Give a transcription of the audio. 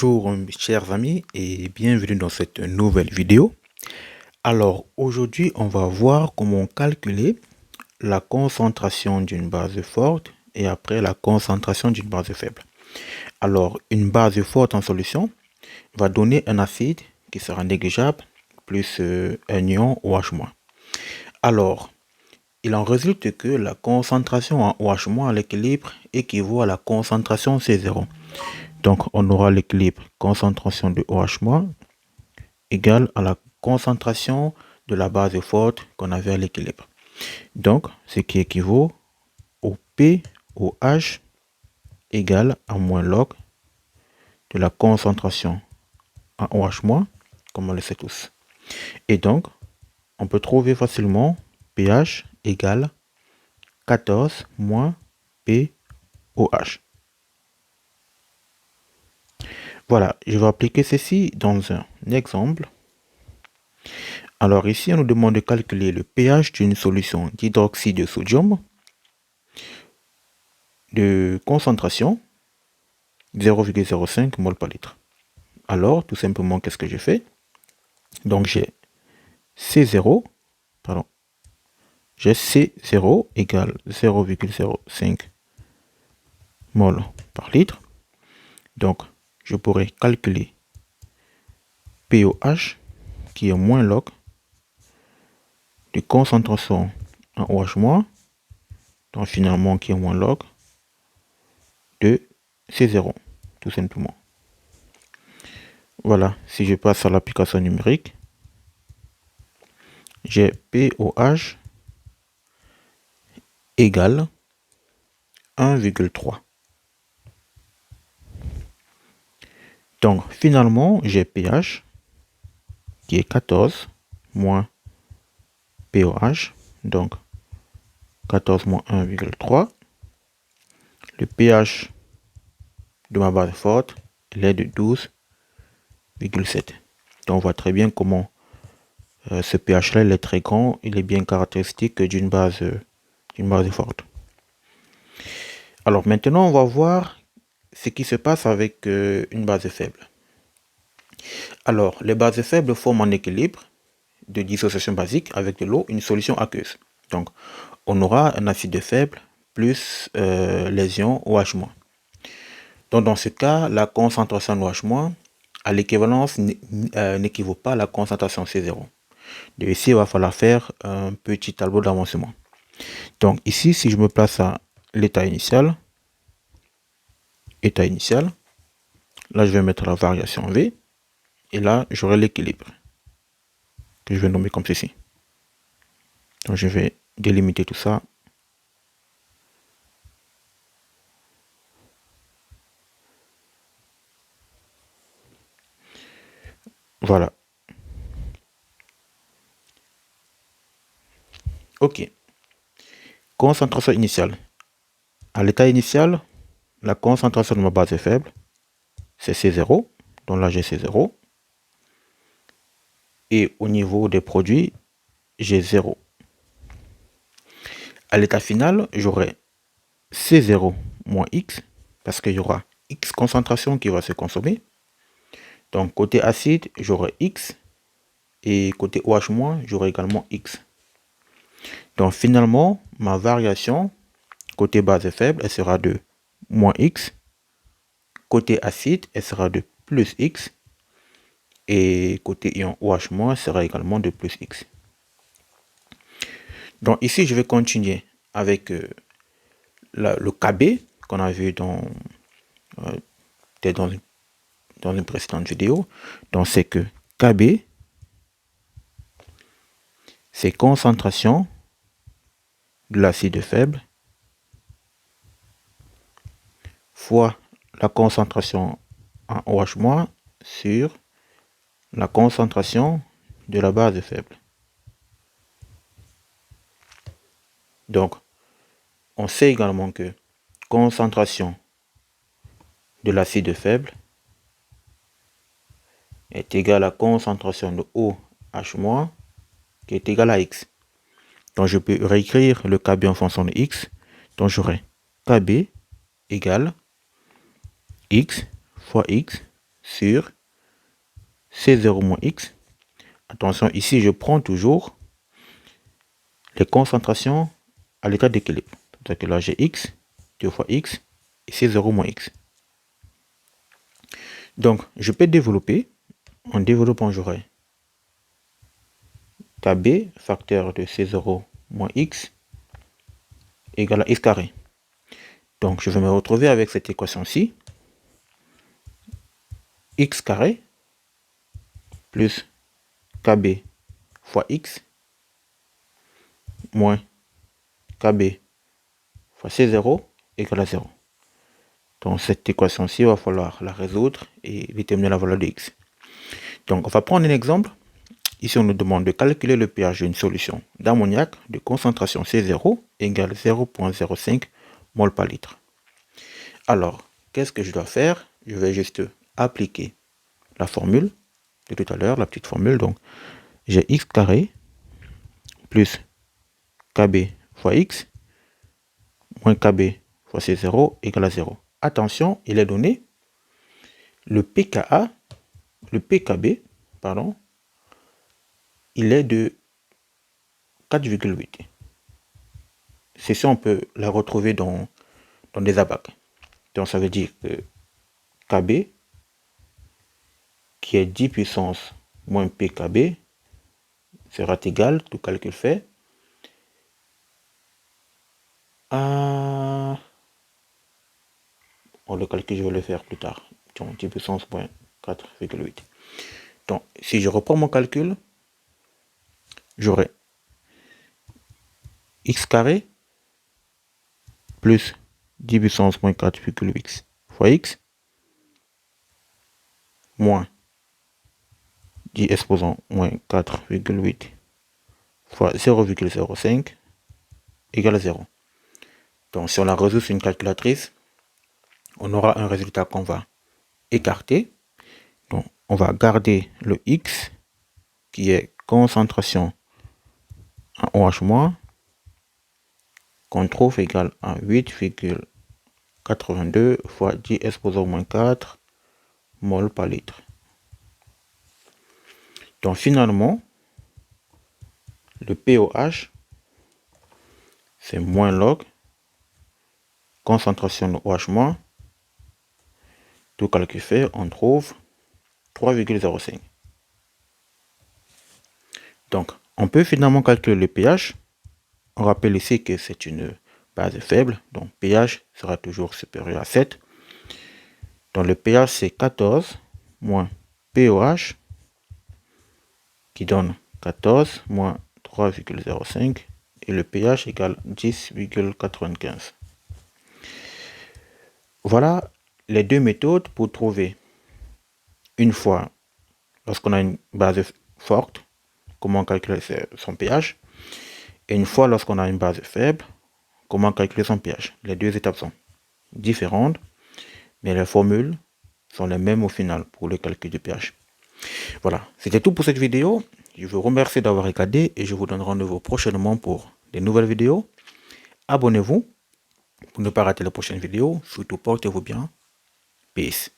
Bonjour chers amis et bienvenue dans cette nouvelle vidéo. Alors aujourd'hui on va voir comment calculer la concentration d'une base forte et après la concentration d'une base faible. Alors une base forte en solution va donner un acide qui sera négligeable plus un ion OH-. Alors il en résulte que la concentration en OH- à l'équilibre équivaut à la concentration C0. Donc, on aura l'équilibre concentration de OH- égale à la concentration de la base forte qu'on avait à l'équilibre. Donc, ce qui équivaut au POH égale à moins log de la concentration en OH-, comme on le sait tous. Et donc, on peut trouver facilement pH égale 14 moins POH. Voilà, je vais appliquer ceci dans un exemple. Alors ici, on nous demande de calculer le pH d'une solution d'hydroxyde de sodium de concentration 0,05 mol par litre. Alors, tout simplement, qu'est-ce que je fais? Donc, j'ai C0, pardon, j'ai C0 égale 0,05 mol par litre. Donc, je pourrais calculer POH qui est moins log de concentration en OH-, donc finalement qui est moins log de C0, tout simplement. Voilà, si je passe à l'application numérique, j'ai POH égale 1,3. Donc finalement, j'ai pH qui est 14 moins POH, donc 14 moins 1,3. Le pH de ma base forte, il est de 12,7. Donc on voit très bien comment ce pH là il est très grand, il est bien caractéristique d'une base forte. Alors maintenant on va voir ce qui se passe avec une base faible. Alors les bases faibles forment un équilibre de dissociation basique avec de l'eau, une solution aqueuse. Donc on aura un acide faible plus les ions OH-. Donc dans ce cas, la concentration OH- à l'équivalence n'équivaut pas à la concentration C0. Donc ici, il va falloir faire un petit tableau d'avancement. Donc ici, si je me place à l'état initial, là je vais mettre la variation V, et là j'aurai l'équilibre, que je vais nommer comme ceci. Donc je vais délimiter tout ça. Voilà. Ok. Concentration initiale. À l'état initial, la concentration de ma base est faible. C'est C0. Donc là, j'ai C0. Et au niveau des produits, j'ai 0. À l'état final, j'aurai C0 moins X, parce qu'il y aura X concentration qui va se consommer. Donc côté acide, j'aurai X. Et côté OH-, j'aurai également X. Donc finalement, ma variation côté base faible, elle sera de moins X. Côté acide, elle sera de plus X. Et côté ion OH- elle sera également de plus X. Donc ici, je vais continuer avec le KB qu'on a vu dans une précédente vidéo. Donc c'est que KB, c'est concentration de l'acide faible fois la concentration en OH- sur la concentration de la base faible. Donc, on sait également que concentration de l'acide faible est égale à concentration de OH- qui est égale à X. Donc, je peux réécrire le KB en fonction de X. Donc, j'aurai KB égale X fois X sur C0 moins X. Attention, ici, je prends toujours les concentrations à l'état d'équilibre. C'est-à-dire que là, j'ai X, 2 fois X, et C0 moins X. Donc, je peux développer. En développant, j'aurai KB, facteur de C0 moins X, égale à X carré. Donc, je vais me retrouver avec cette équation-ci. X carré plus KB fois X moins KB fois C0 égale à 0. Donc, cette équation-ci, il va falloir la résoudre et déterminer la valeur de X. Donc, on va prendre un exemple. Ici, on nous demande de calculer le pH d'une solution d'ammoniac de concentration C0 égale 0,05 mol par litre. Alors, qu'est-ce que je dois faire? Je vais juste appliquer la formule de tout à l'heure, la petite formule. Donc, j'ai X carré plus KB fois X moins KB fois C0 égale à 0. Attention, il est donné le pKa, le pKb, pardon, il est de 4,8. C'est ça, on peut la retrouver dans des abacs. Donc ça veut dire que KB, qui est 10 puissance moins pKb, sera égal, tout calcul fait, à... le calcul, je vais le faire plus tard. Donc 10 puissance moins 4,8. Donc si je reprends mon calcul, j'aurai X carré plus 10 puissance moins 4,8 fois X moins 10 exposant moins 4,8 fois 0,05 égale à 0. Donc si on la résout sur une calculatrice, on aura un résultat qu'on va écarter. Donc on va garder le X qui est concentration en OH- qu'on trouve égal à 8,82 fois 10 exposant moins 4 mol par litre. Donc finalement, le POH, c'est moins log, concentration de OH-, tout calcul fait, on trouve 3,05. Donc, on peut finalement calculer le pH. On rappelle ici que c'est une base faible, donc pH sera toujours supérieur à 7. Donc le pH c'est 14 moins POH qui donne 14 moins 3,05 et le pH égale 10,95. Voilà les deux méthodes pour trouver, une fois lorsqu'on a une base forte, comment calculer son pH, et une fois lorsqu'on a une base faible, comment calculer son pH. Les deux étapes sont différentes, mais les formules sont les mêmes au final pour le calcul du pH. Voilà, c'était tout pour cette vidéo. Je vous remercie d'avoir regardé et je vous donne rendez-vous prochainement pour de nouvelles vidéos. Abonnez-vous pour ne pas rater la prochaine vidéo. Surtout, portez-vous bien. Peace.